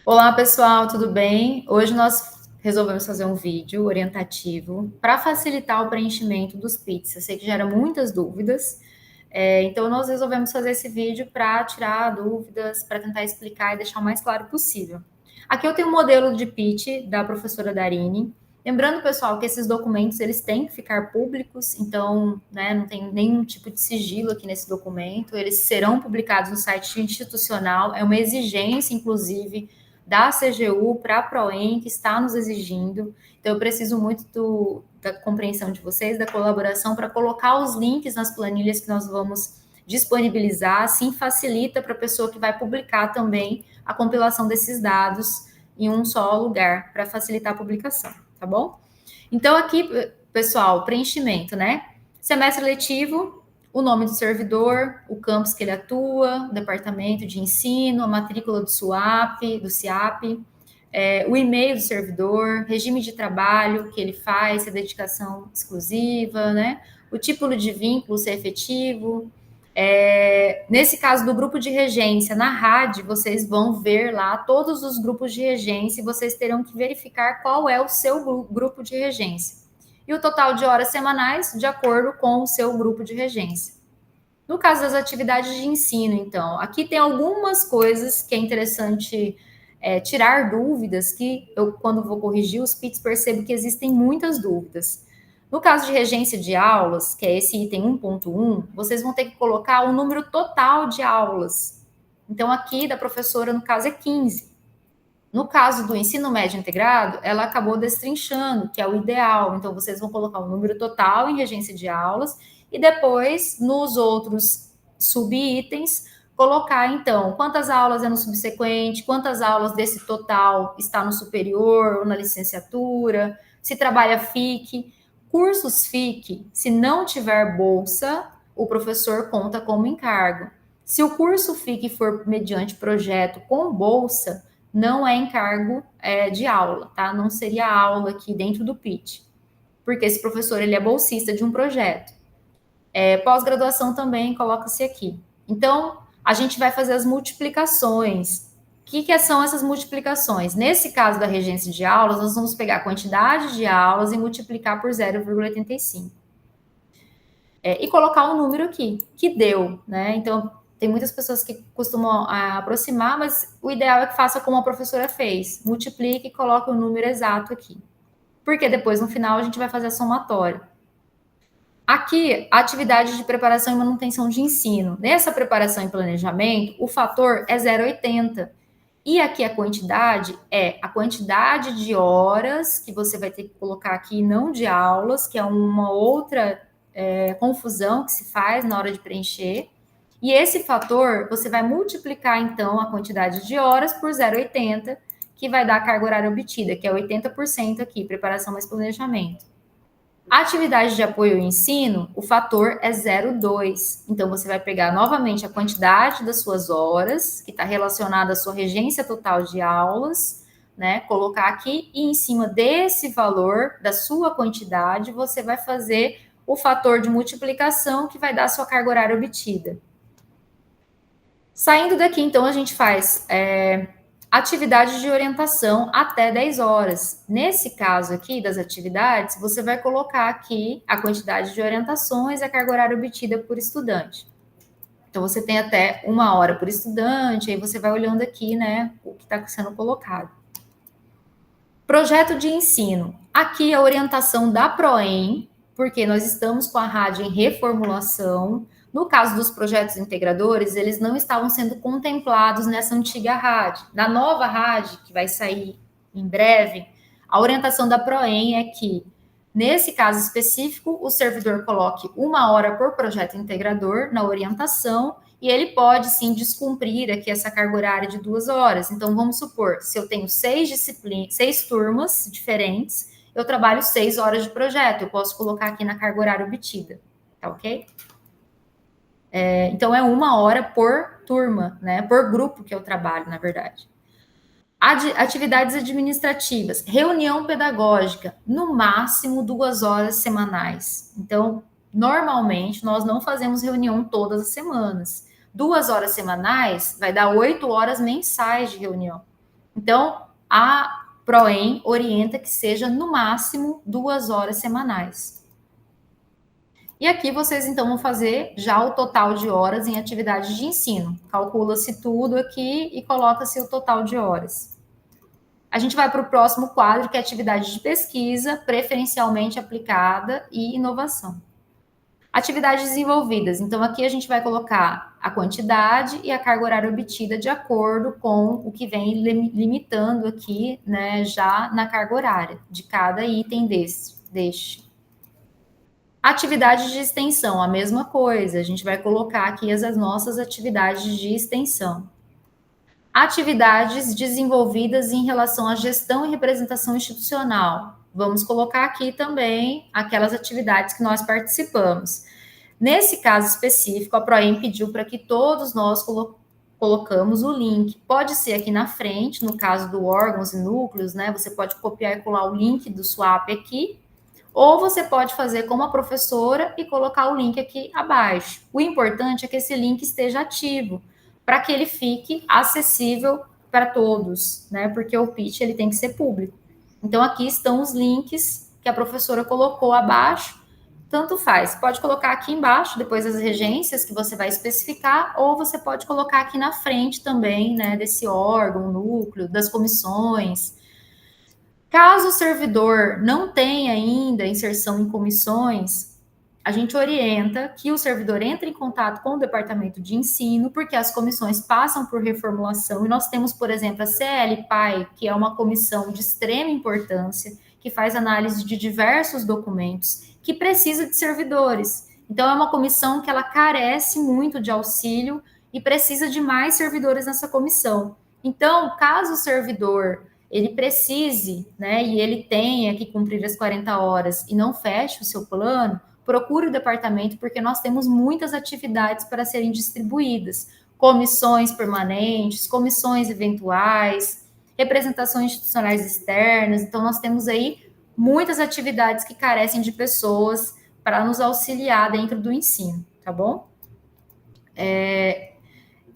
Olá, pessoal, tudo bem? Hoje nós resolvemos fazer um vídeo orientativo para facilitar o preenchimento dos PITs. Eu sei que gera muitas dúvidas, então nós resolvemos fazer esse vídeo para tirar dúvidas, para tentar explicar e deixar o mais claro possível. Aqui eu tenho um modelo de PIT da professora Darine. Lembrando, pessoal, que esses documentos eles têm que ficar públicos, então, né, não tem nenhum tipo de sigilo aqui nesse documento. Eles serão publicados no site institucional. É uma exigência, inclusive, da CGU para a Proem, que está nos exigindo. Então, eu preciso muito da compreensão de vocês, da colaboração, para colocar os links nas planilhas que nós vamos disponibilizar. Assim, facilita para a pessoa que vai publicar também a compilação desses dados em um só lugar, para facilitar a publicação, tá bom? Então, aqui, pessoal, preenchimento, né? Semestre letivo, o nome do servidor, o campus que ele atua, o departamento de ensino, a matrícula do SUAP, do CIAP, o e-mail do servidor, regime de trabalho que ele faz, se é dedicação exclusiva, né? O tipo de vínculo, se é efetivo. Nesse caso do grupo de regência, na RAD, vocês vão ver lá todos os grupos de regência e vocês terão que verificar qual é o seu grupo de regência. E o total de horas semanais, de acordo com o seu grupo de regência. No caso das atividades de ensino, então, aqui tem algumas coisas que é interessante tirar dúvidas, que eu, quando vou corrigir os PITs, percebo que existem muitas dúvidas. No caso de regência de aulas, que é esse item 1.1, vocês vão ter que colocar o número total de aulas. Então, aqui da professora, no caso, é 15. No caso do ensino médio integrado, ela acabou destrinchando, que é o ideal. Então, vocês vão colocar o número total em regência de aulas e depois, nos outros subitens, colocar, então, quantas aulas é no subsequente, quantas aulas desse total está no superior ou na licenciatura, se trabalha FIC. Cursos FIC, se não tiver bolsa, o professor conta como encargo. Se o curso FIC for mediante projeto com bolsa, não é encargo de aula, tá? Não seria aula aqui dentro do PIT, porque esse professor ele é bolsista de um projeto. Pós-graduação também coloca-se aqui. Então, a gente vai fazer as multiplicações. O que são essas multiplicações? Nesse caso da regência de aulas, nós vamos pegar a quantidade de aulas e multiplicar por 0,85. E colocar um número aqui, que deu, né? Então, tem muitas pessoas que costumam aproximar, mas o ideal é que faça como a professora fez. Multiplique e coloque o número exato aqui. Porque depois, no final, a gente vai fazer a somatória. Aqui, atividade de preparação e manutenção de ensino. Nessa preparação e planejamento, o fator é 0,80. E aqui a quantidade é a quantidade de horas que você vai ter que colocar aqui, não de aulas, que é uma outra confusão que se faz na hora de preencher. E esse fator, você vai multiplicar, então, a quantidade de horas por 0,80, que vai dar a carga horária obtida, que é 80% aqui, preparação mais planejamento. A atividade de apoio ao ensino, o fator é 0,2. Então, você vai pegar novamente a quantidade das suas horas, que está relacionada à sua regência total de aulas, né? Colocar aqui e em cima desse valor, da sua quantidade, você vai fazer o fator de multiplicação que vai dar a sua carga horária obtida. Saindo daqui, então, a gente faz atividade de orientação até 10 horas. Nesse caso aqui das atividades, você vai colocar aqui a quantidade de orientações e a carga horária obtida por estudante. Então, você tem até 1 hora por estudante, aí você vai olhando aqui, né, o que está sendo colocado. Projeto de ensino. Aqui a orientação da Proem, porque nós estamos com a RAD em reformulação. No caso dos projetos integradores, eles não estavam sendo contemplados nessa antiga RAD. Na nova RAD, que vai sair em breve, a orientação da Proem é que, nesse caso específico, o servidor coloque 1 hora por projeto integrador na orientação e ele pode, sim, descumprir aqui essa carga horária de 2 horas. Então, vamos supor, se eu tenho 6 turmas diferentes, eu trabalho 6 horas de projeto, eu posso colocar aqui na carga horária obtida, tá ok? Então, é 1 hora por turma, né? Por grupo que eu trabalho, na verdade. Atividades administrativas, reunião pedagógica, no máximo 2 horas semanais. Então, normalmente, nós não fazemos reunião todas as semanas. 2 horas semanais vai dar 8 horas mensais de reunião. Então, a PROEM orienta que seja no máximo 2 horas semanais. E aqui vocês então vão fazer já o total de horas em atividades de ensino. Calcula-se tudo aqui e coloca-se o total de horas. A gente vai para o próximo quadro, que é atividade de pesquisa, preferencialmente aplicada e inovação. Atividades desenvolvidas. Então, aqui a gente vai colocar a quantidade e a carga horária obtida de acordo com o que vem limitando aqui, né, já na carga horária de cada item deste. Atividades de extensão, a mesma coisa. A gente vai colocar aqui as nossas atividades de extensão. Atividades desenvolvidas em relação à gestão e representação institucional. Vamos colocar aqui também aquelas atividades que nós participamos. Nesse caso específico, a PROEM pediu para que todos nós colocamos o link. Pode ser aqui na frente, no caso do órgãos e núcleos, né? Você pode copiar e colar o link do SWAP aqui, ou você pode fazer como a professora e colocar o link aqui abaixo. O importante é que esse link esteja ativo, para que ele fique acessível para todos, né? Porque o pitch ele tem que ser público. Então, aqui estão os links que a professora colocou abaixo. Tanto faz. Pode colocar aqui embaixo, depois as regências que você vai especificar, ou você pode colocar aqui na frente também, né? Desse órgão, núcleo, das comissões. Caso o servidor não tenha ainda inserção em comissões, a gente orienta que o servidor entre em contato com o departamento de ensino, porque as comissões passam por reformulação, e nós temos, por exemplo, a CL-PAI, que é uma comissão de extrema importância, que faz análise de diversos documentos, que precisa de servidores. Então, é uma comissão que ela carece muito de auxílio e precisa de mais servidores nessa comissão. Então, caso o servidor ele precise, né, e ele tenha que cumprir as 40 horas e não feche o seu plano, procure o departamento, porque nós temos muitas atividades para serem distribuídas. Comissões permanentes, comissões eventuais, representações institucionais externas. Então, nós temos aí muitas atividades que carecem de pessoas para nos auxiliar dentro do ensino, tá bom?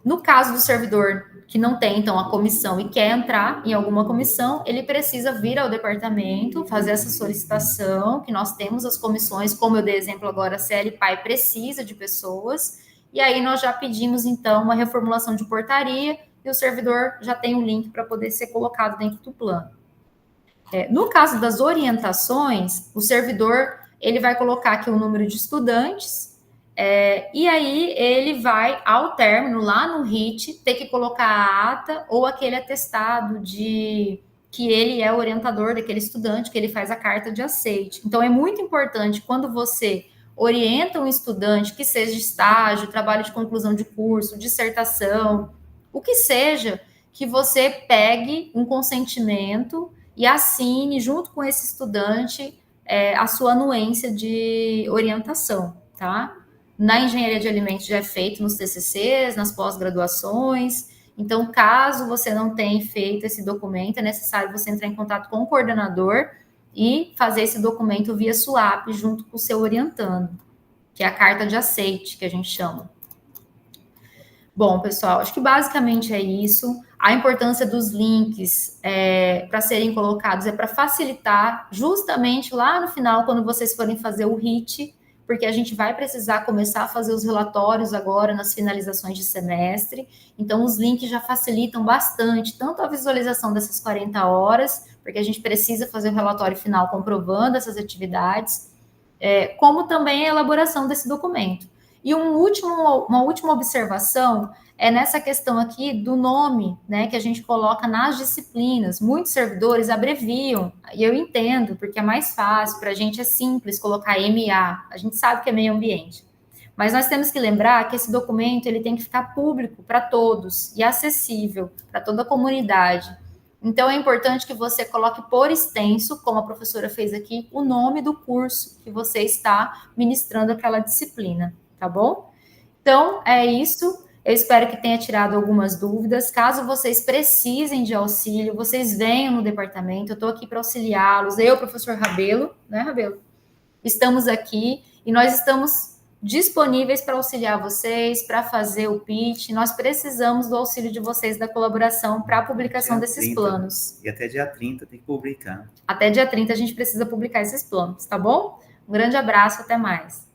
No caso do servidor que não tem, então, a comissão e quer entrar em alguma comissão, ele precisa vir ao departamento, fazer essa solicitação, que nós temos as comissões, como eu dei exemplo agora, a CL-PAI precisa de pessoas, e aí nós já pedimos, então, uma reformulação de portaria, e o servidor já tem um link para poder ser colocado dentro do plano. No caso das orientações, o servidor, ele vai colocar aqui o número de estudantes, e aí ele vai, ao término, lá no RIT, ter que colocar a ata ou aquele atestado de que ele é orientador daquele estudante, que ele faz a carta de aceite. Então, é muito importante, quando você orienta um estudante, que seja estágio, trabalho de conclusão de curso, dissertação, o que seja, que você pegue um consentimento e assine, junto com esse estudante, a sua anuência de orientação, tá? Na engenharia de alimentos já é feito nos TCCs, nas pós-graduações. Então, caso você não tenha feito esse documento, é necessário você entrar em contato com o coordenador e fazer esse documento via SWAP junto com o seu orientando, que é a carta de aceite, que a gente chama. Bom, pessoal, acho que basicamente é isso. A importância dos links para serem colocados é para facilitar justamente lá no final, quando vocês forem fazer o RIT, porque a gente vai precisar começar a fazer os relatórios agora nas finalizações de semestre. Então, os links já facilitam bastante, tanto a visualização dessas 40 horas, porque a gente precisa fazer o relatório final comprovando essas atividades, como também a elaboração desse documento. E uma última observação é nessa questão aqui do nome, né, que a gente coloca nas disciplinas. Muitos servidores abreviam, e eu entendo, porque é mais fácil, para a gente é simples colocar MA, a gente sabe que é meio ambiente. Mas nós temos que lembrar que esse documento ele tem que ficar público para todos e acessível para toda a comunidade. Então, é importante que você coloque por extenso, como a professora fez aqui, o nome do curso que você está ministrando aquela disciplina, tá bom? Então, é isso. Eu espero que tenha tirado algumas dúvidas. Caso vocês precisem de auxílio, vocês venham no departamento. Eu estou aqui para auxiliá-los. Eu, professor Rabelo, né, Rabelo? Estamos aqui e nós estamos disponíveis para auxiliar vocês, para fazer o pitch. Nós precisamos do auxílio de vocês, da colaboração para a publicação desses 30, planos. E até dia 30 tem que publicar. Até dia 30 a gente precisa publicar esses planos, tá bom? Um grande abraço, até mais.